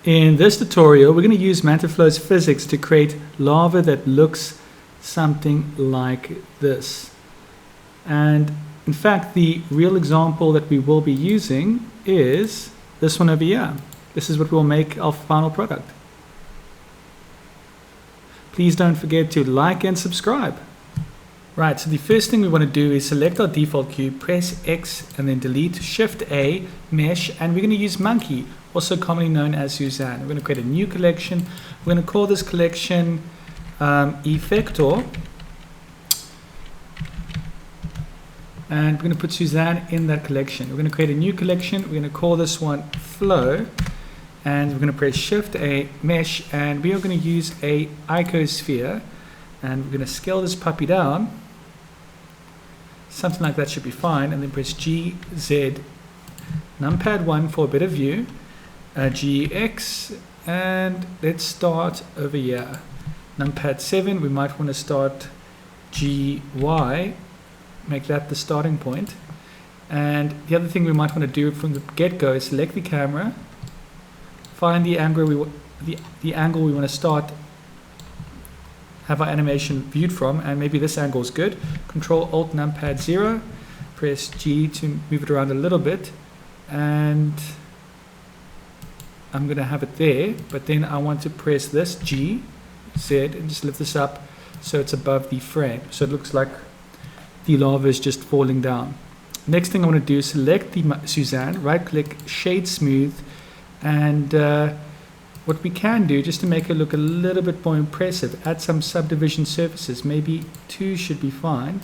In this tutorial, we're going to use MantaFlow's physics to create lava that looks something like this. And in fact, the real example that we will be using is this one over here. This is what we'll make our final product. Please don't forget to like and subscribe. Right, so the first thing we want to do is select our default cube, press X and then delete, Shift A, Mesh, and we're going to use Monkey, also commonly known as Suzanne. We're going to create a new collection. We're going to call this collection effector, and we're going to put Suzanne in that collection. We're going to create a new collection. We're going to call this one Flow, and we're going to press Shift A, Mesh, and we are going to use a icosphere, and we're going to scale this puppy down. Something like that should be fine, and then press G, Z, numpad 1 for a better view, GX, and let's start over here. Numpad 7, we might want to start GY, make that the starting point. And the other thing we might want to do from the get-go is select the camera, find the angle the angle we want to start, have our animation viewed from, and maybe this angle is good. Control Alt Numpad 0, press G to move it around a little bit, and I'm going to have it there, but then I want to press this G, Z, and just lift this up so it's above the frame, so it looks like the lava is just falling down. Next thing I want to do is select the Suzanne, right click, shade smooth, and what we can do, just to make it look a little bit more impressive, add some subdivision surfaces. Maybe 2 should be fine,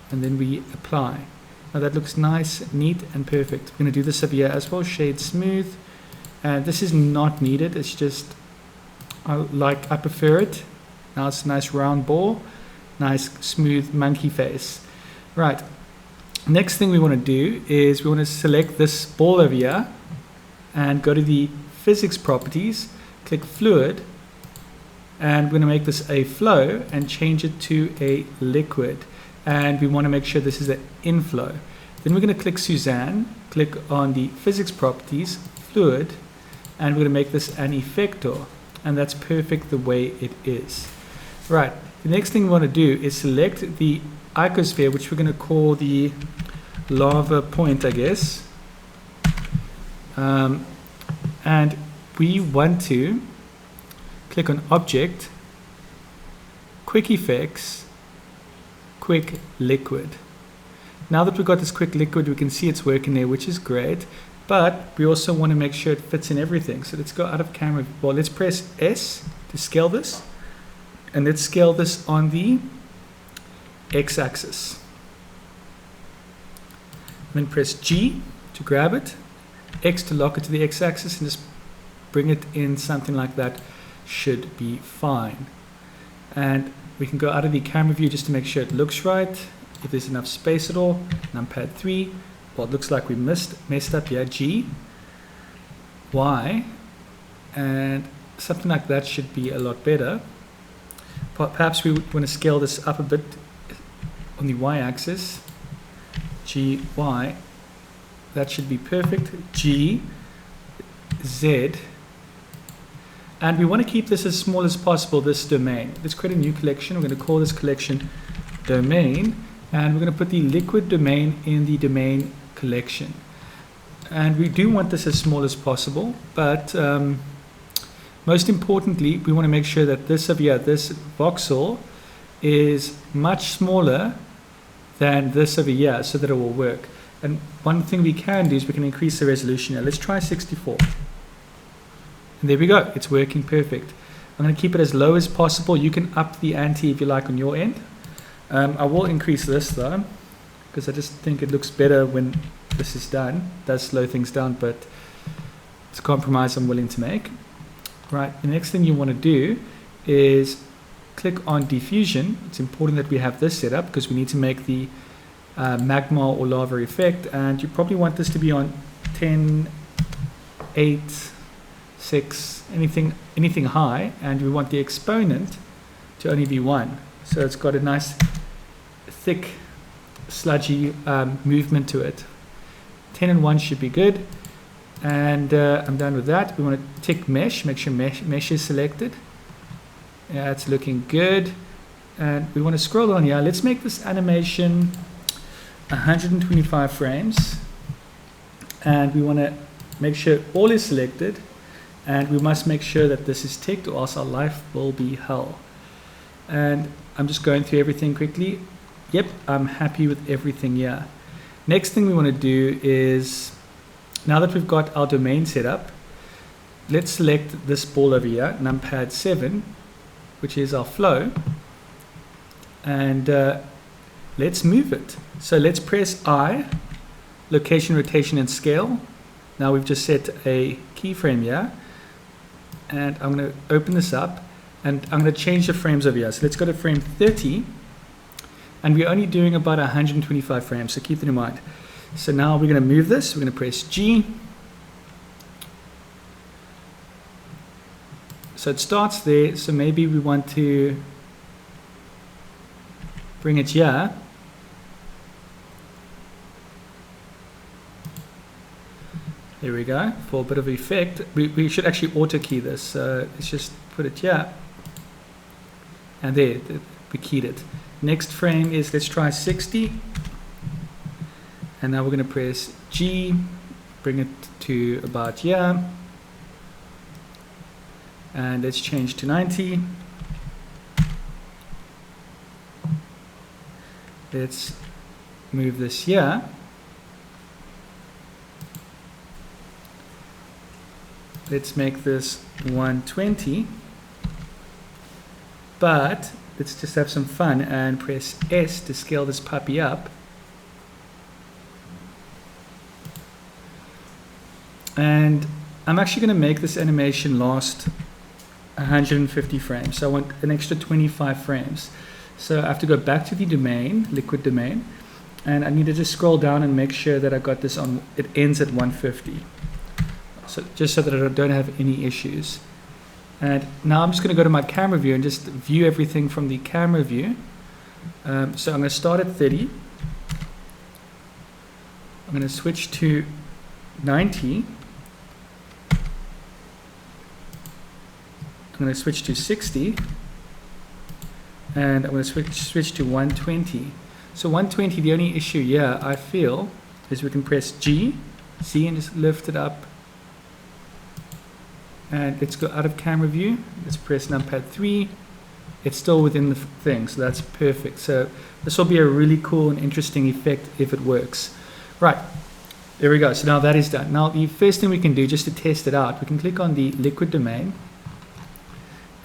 and then we apply. Now that looks nice, neat, and perfect. We're going to do this up here as well, shade smooth, and this is not needed, it's just, I prefer it. Now it's a nice round ball, nice smooth monkey face. Right, next thing we want to do is we want to select this ball over here, and go to the physics properties, click fluid, and we're going to make this a flow and change it to a liquid, and we want to make sure this is an inflow. Then we're going to click Suzanne, click on the physics properties, fluid, and we're going to make this an effector, and that's perfect the way it is. Right, the next thing we want to do is select the icosphere, which we're going to call the lava point, I guess. And we want to click on Object, Quick Effects, Quick Liquid. Now that we've got this quick liquid, we can see it's working there, which is great, but we also want to make sure it fits in everything. So let's go out of camera. Well, let's press S to scale this, and let's scale this on the X-axis. Then press G to grab it, X to lock it to the X-axis, and just bring it in something like that. Should be fine. And we can go out of the camera view just to make sure it looks right, if there's enough space at all. Numpad 3, well, it looks like we messed up here. G, Y, and something like that should be a lot better. Perhaps we would want to scale this up a bit on the Y-axis. G, Y, that should be perfect. G, Z, and we want to keep this as small as possible, this domain. Let's create a new collection. We're going to call this collection domain, and we're going to put the liquid domain in the domain collection. And we do want this as small as possible, but most importantly, we want to make sure that this over here, this voxel, is much smaller than this over here, so that it will work. And one thing we can do is we can increase the resolution here. Let's try 64. And there we go. It's working perfect. I'm going to keep it as low as possible. You can up the ante if you like on your end. I will increase this though, because I just think it looks better when this is done. It does slow things down, but it's a compromise I'm willing to make. Right. The next thing you want to do is click on diffusion. It's important that we have this set up because we need to make the magma or lava effect, and you probably want this to be on 10, 8, 6, anything high, and we want the exponent to only be 1, so it's got a nice thick sludgy movement to it. 10 and 1 should be good, And I'm done with that. We want to tick mesh, make sure mesh is selected. Yeah, it's looking good. And we want to scroll down here. Let's make this animation 125 frames. And we want to make sure all is selected. And we must make sure that this is ticked, or else our life will be hell. And I'm just going through everything quickly. Yep, I'm happy with everything here. Next thing we want to do is, now that we've got our domain set up, let's select this ball over here, numpad 7, which is our flow, and let's move it. So let's press I, location, rotation, and scale. Now we've just set a keyframe here, and I'm going to open this up, and I'm going to change the frames over here. So let's go to frame 30, and we're only doing about 125 frames, so keep that in mind. So now we're going to move this. We're going to press G. So it starts there, so maybe we want to bring it here. There we go, for a bit of effect. We should actually auto key this, so let's just put it here. And there, we keyed it. Next frame is, let's try 60. And now we're going to press G, bring it to about here. And let's change to 90. Let's move this here. Let's make this 120. But let's just have some fun and press S to scale this puppy up. And I'm actually going to make this animation last 150 frames. So I want an extra 25 frames. So I have to go back to the domain, liquid domain, and I need to just scroll down and make sure that I got this on, it ends at 150. So just so that I don't have any issues. And now I'm just going to go to my camera view and just view everything from the camera view. So I'm going to start at 30. I'm going to switch to 90. I'm going to switch to 60, and I'm going to switch to 120. So 120, the only issue here I feel is we can press G, see, and just lift it up. And let's go out of camera view. Let's press numpad 3. It's still within the thing, so that's perfect. So this will be a really cool and interesting effect if it works. Right, there we go. So now that is done. Now the first thing we can do, just to test it out, we can click on the liquid domain.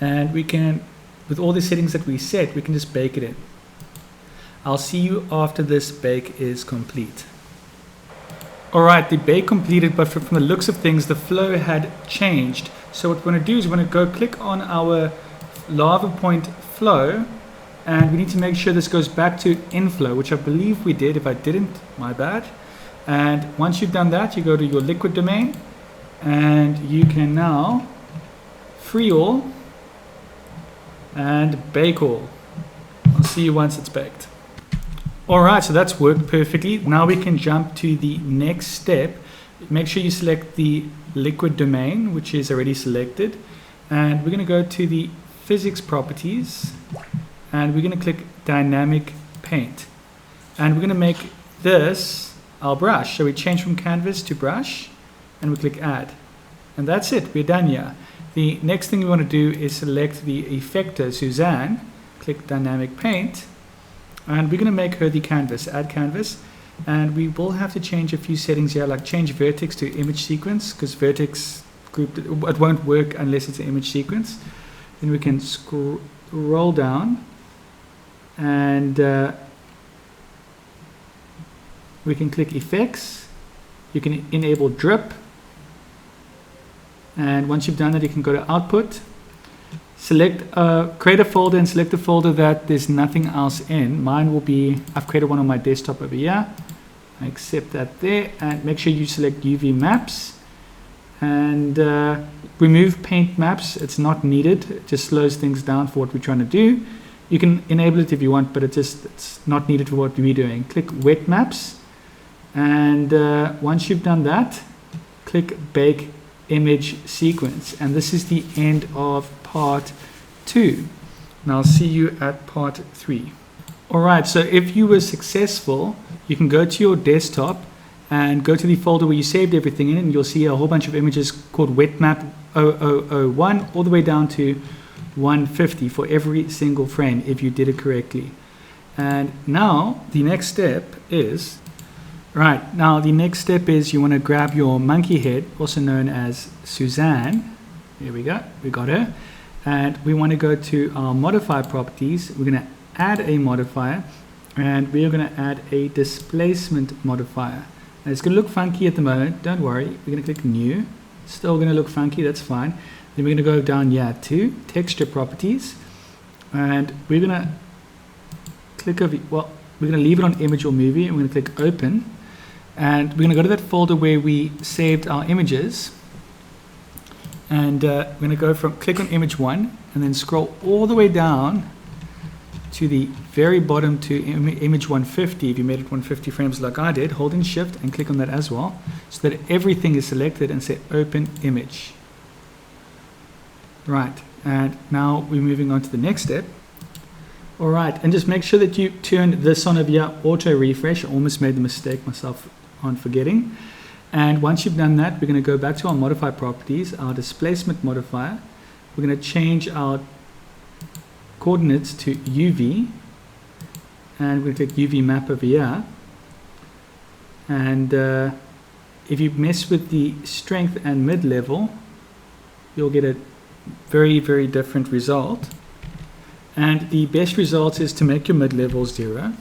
And we can, with all the settings that we set, we can just bake it in. I'll see you after this bake is complete. Alright, the bake completed, but from the looks of things, the flow had changed. So what we're going to do is we're going to go click on our lava point flow, and we need to make sure this goes back to inflow, which I believe we did. If I didn't, my bad. And once you've done that, you go to your liquid domain, and you can now free all and bake all. I'll see you once it's baked. Alright, so that's worked perfectly. Now we can jump to the next step. Make sure you select the liquid domain, which is already selected. And we're going to go to the physics properties, and we're going to click dynamic paint. And we're going to make this our brush. So we change from canvas to brush, and we click add. And that's it, we're done here. The next thing we want to do is select the effector, Suzanne, click dynamic paint, and we're going to make her the canvas, add canvas, and we will have to change a few settings here, like change vertex to image sequence, because vertex grouped, it won't work unless it's an image sequence. Then we can scroll down, and we can click effects, you can enable drip, and once you've done that, you can go to output, select, create a folder and select a folder that there's nothing else in. Mine will be, I've created one on my desktop over here. I accept that there, and make sure you select UV maps, and remove paint maps. It's not needed. It just slows things down for what we're trying to do. You can enable it if you want, but it's not needed for what we're doing. Click wet maps, and once you've done that, click Bake Image Sequence. And this is the end of part 2. And I'll see you at part 3. Alright, so if you were successful, you can go to your desktop and go to the folder where you saved everything in, and you'll see a whole bunch of images called wetmap 0001 all the way down to 150 for every single frame if you did it correctly. And now the next step is you want to grab your monkey head, also known as Suzanne. Here we go, we got her. And we want to go to our modify properties. We're going to add a modifier, and we're going to add a displacement modifier. And it's going to look funky at the moment, don't worry. We're going to click new. Still going to look funky, that's fine. Then we're going to go down here to texture properties, and we're going to click over, well, we're going to leave it on image or movie, and we're going to click open, and we're going to go to that folder where we saved our images, and we're going to go from click on image 1 and then scroll all the way down to the very bottom to image 150. If you made it 150 frames like I did, holding shift and click on that as well, so that everything is selected, and say open image. Right, and now we're moving on to the next step. Alright, and just make sure that you turn this on over here, auto refresh. I almost made the mistake myself on forgetting. And once you've done that, we're going to go back to our modify properties, our displacement modifier. We're going to change our coordinates to UV, and we're going to click UV map over here. And if you mess with the strength and mid-level, you'll get a very, very different result. And the best result is to make your mid-level 0,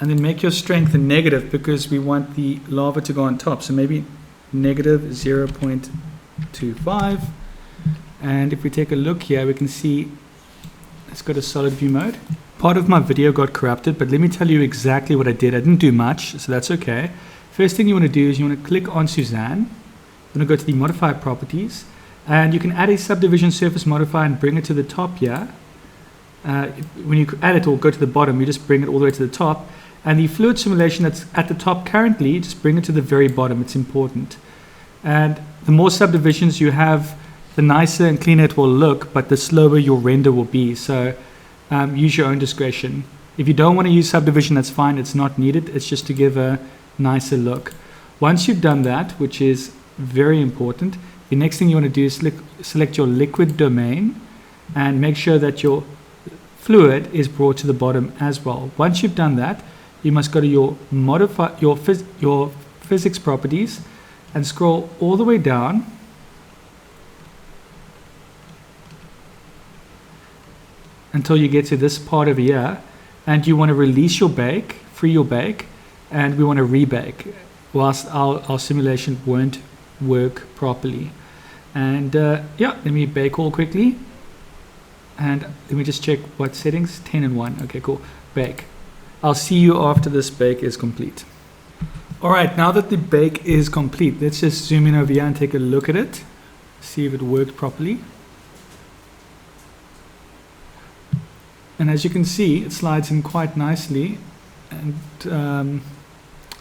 and then make your strength a negative, because we want the lava to go on top. So maybe negative 0.25. And if we take a look here, we can see, let's go to solid view mode. Part of my video got corrupted, but let me tell you exactly what I did. I didn't do much, so that's okay. First thing you want to do is you want to click on Suzanne. You want to go to the modifier properties, and you can add a subdivision surface modifier and bring it to the top here. When you add it or go to the bottom, you just bring it all the way to the top. And the fluid simulation that's at the top currently, just bring it to the very bottom. It's important. And the more subdivisions you have, the nicer and cleaner it will look, but the slower your render will be. So use your own discretion. If you don't want to use subdivision, that's fine. It's not needed. It's just to give a nicer look. Once you've done that, which is very important, the next thing you want to do is select your liquid domain and make sure that your fluid is brought to the bottom as well. Once you've done that, you must go to your physics properties and scroll all the way down until you get to this part over here, and you want to release your bake, free your bake, and we want to rebake whilst our simulation won't work properly. And yeah, let me bake all quickly, and let me just check what settings. 10 and 1. Okay, cool. Bake. I'll see you after this bake is complete. Alright, now that the bake is complete, let's just zoom in over here and take a look at it, see if it worked properly. And as you can see, it slides in quite nicely, and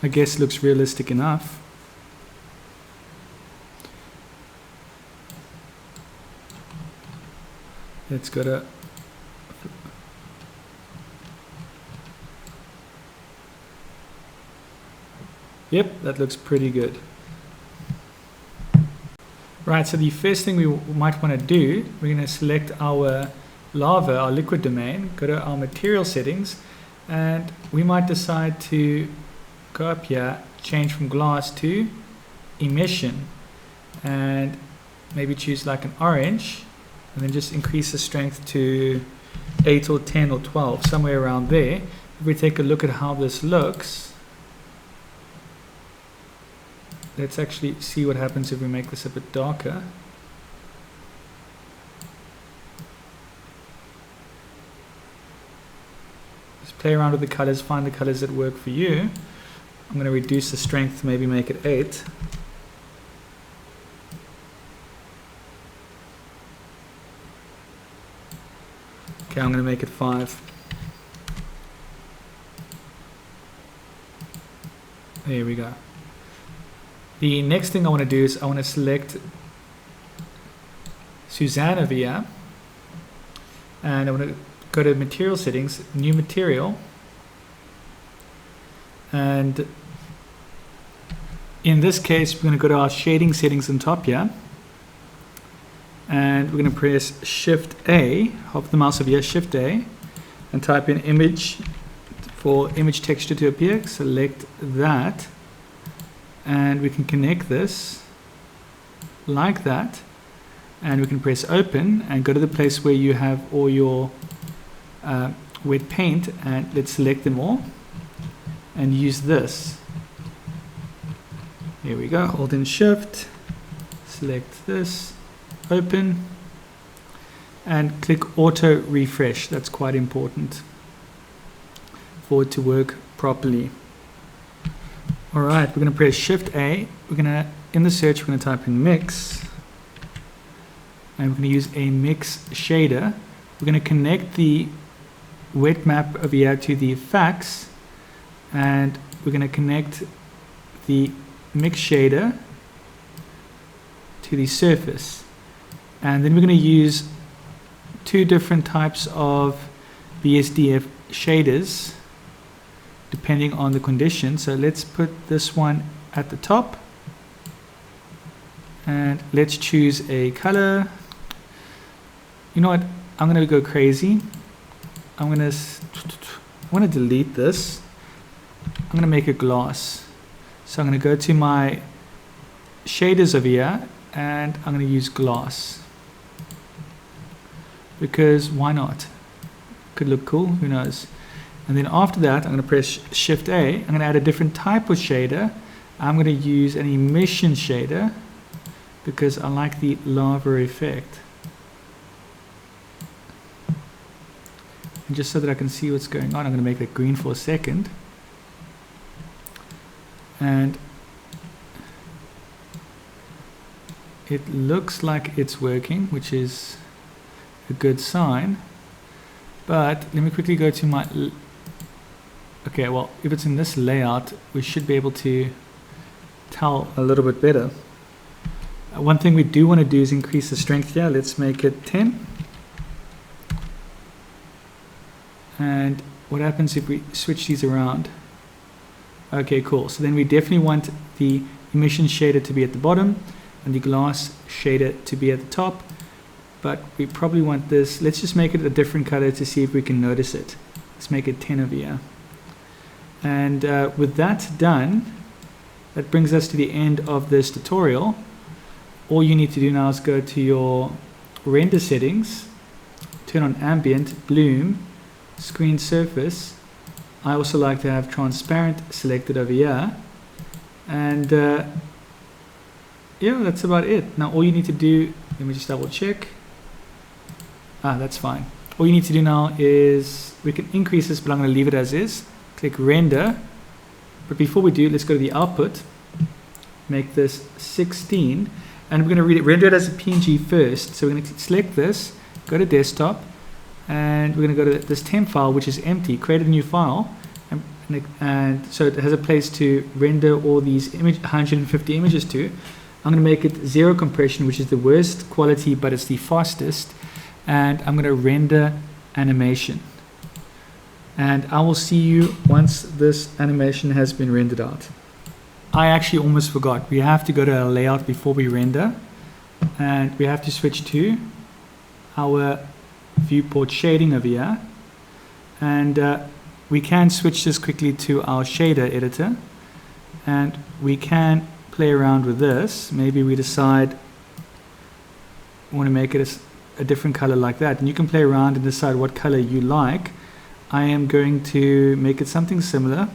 I guess looks realistic enough. Let's go to yep, that looks pretty good. Right, so the first thing we might want to do, we're going to select our lava, our liquid domain, go to our material settings, and we might decide to go up here, change from glass to emission, and maybe choose like an orange, and then just increase the strength to 8 or 10 or 12, somewhere around there. If we take a look at how this looks, let's actually see what happens if we make this a bit darker. Just play around with the colors, find the colors that work for you. I'm going to reduce the strength, maybe make it 8. Okay, I'm going to make it 5. There we go. The next thing I want to do is I want to select Suzanne over here, and I want to go to material settings, new material, and in this case we're going to go to our shading settings on top here, and we're going to press Shift A, hover the mouse over here, Shift A, and type in image for image texture to appear. Select that, and we can connect this like that, and we can press open and go to the place where you have all your wet paint, and let's select them all and use this. Here we go, hold in Shift, select this, open, and click auto refresh. That's quite important for it to work properly. Alright, we're going to press Shift A, we're going to, in the search, we're going to type in mix, and we're going to use a mix shader. We're going to connect the wet map over here to the effects, and we're going to connect the mix shader to the surface, and then we're going to use two different types of BSDF shaders depending on the condition. So let's put this one at the top, and let's choose a color. You know what, I'm going to go crazy. I want to delete this. I'm going to make it glass. So I'm going to go to my shaders over here, and I'm going to use glass, because why not? Could look cool, who knows. And then after that, I'm going to press Shift A. I'm going to add a different type of shader. I'm going to use an emission shader because I like the lava effect. And just so that I can see what's going on, I'm going to make it green for a second. And it looks like it's working, which is a good sign. But let me quickly go to my... Okay, well, if it's in this layout, we should be able to tell a little bit better. One thing we do want to do is increase the strength here. Let's make it 10. And what happens if we switch these around? Okay, cool. So then we definitely want the emission shader to be at the bottom and the glass shader to be at the top. But we probably want this. Let's just make it a different color to see if we can notice it. Let's make it 10 over here. And with that done, that brings us to the end of this tutorial. All you need to do now is go to your render settings, turn on ambient, bloom, screen surface. I also like to have transparent selected over here. And yeah, that's about it. Now all you need to do, let me just double check. That's fine. All you need to do now is, we can increase this, but I'm going to leave it as is. Click render. But before we do, let's go to the output. Make this 16. And we're going to render it as a PNG first. So we're going to select this, go to desktop, and we're going to go to this temp file, which is empty. Create a new file. And so it has a place to render all these 150 images to. I'm going to make it 0 compression, which is the worst quality, but it's the fastest. And I'm going to render animation. And I will see you once this animation has been rendered out. I actually almost forgot. We have to go to our layout before we render. And we have to switch to our viewport shading over here. And we can switch this quickly to our shader editor. And we can play around with this. Maybe we decide we want to make it a different color like that. And you can play around and decide what color you like. I am going to make it something similar,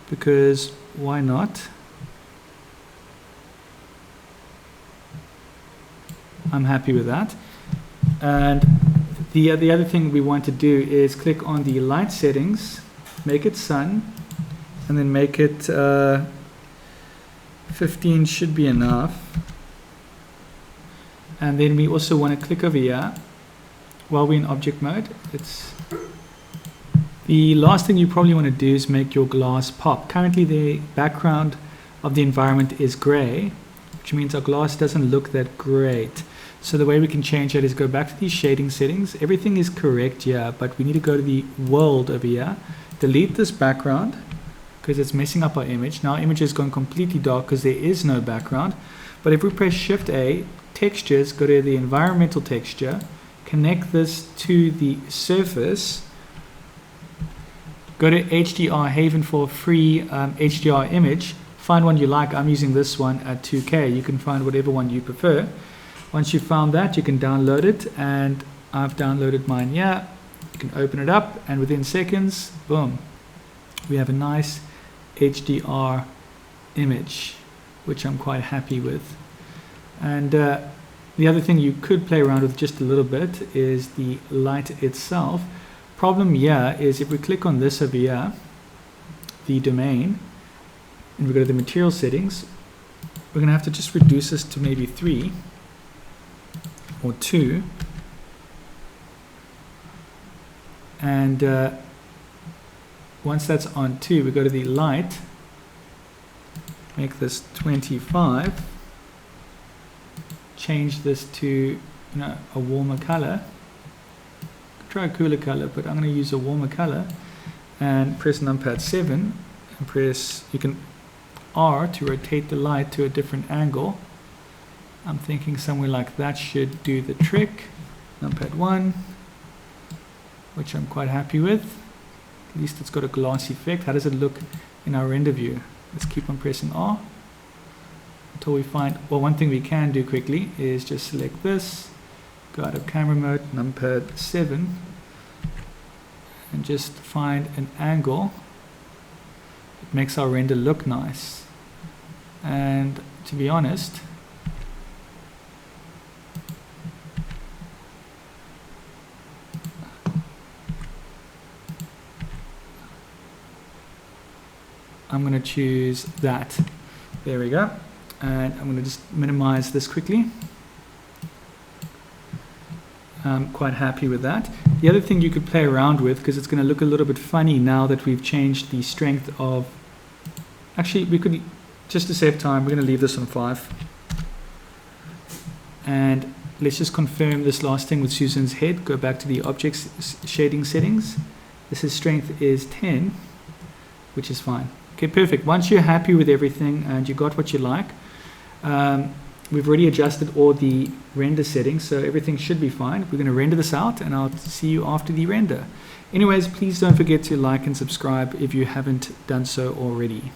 because why not? I'm happy with that. And the other thing we want to do is click on the light settings, make it sun, and then make it 15 should be enough. And then we also want to click over here while we're in object mode. The last thing you probably want to do is make your glass pop. Currently the background of the environment is gray, which means our glass doesn't look that great. So the way we can change that is go back to these shading settings. Everything is correct here, but we need to go to the world over here, delete this background because it's messing up our image. Now our image has gone completely dark because there is no background. But if we press Shift A, textures, go to the environmental texture, connect this to the surface, go to HDR Haven for a free HDR image, find one you like. I'm using this one at 2K. You can find whatever one you prefer. Once you've found that, you can download it, and I've downloaded mine here. You can open it up, and within seconds, boom, we have a nice HDR image, which I'm quite happy with. And the other thing you could play around with just a little bit is the light itself. Problem here is if we click on this over here, the domain, and we go to the material settings, we're going to have to just reduce this to maybe 3 or 2. And once that's on 2, we go to the light, make this 25, change this to a warmer color. Try a cooler color, but I'm going to use a warmer color, and press numpad 7 and press, you can R to rotate the light to a different angle. I'm thinking somewhere like that should do the trick. Numpad 1, which I'm quite happy with. At least it's got a gloss effect. How does it look in our render view? Let's keep on pressing R until we find, well, one thing we can do quickly is just select this, go out of camera mode, numpad 7, and just find an angle that makes our render look nice. And to be honest, I'm going to choose that. There we go. And I'm going to just minimize this quickly. I'm quite happy with that. The other thing you could play around with, because it's going to look a little bit funny now that we've changed the strength of, actually we could, just to save time, we're going to leave this on 5. And let's just confirm this last thing with Susan's head. Go back to the object shading settings. This is strength is 10, which is fine. Okay, perfect. Once you're happy with everything and you got what you like, we've already adjusted all the render settings, so everything should be fine. We're going to render this out, and I'll see you after the render. Anyways, please don't forget to like and subscribe if you haven't done so already.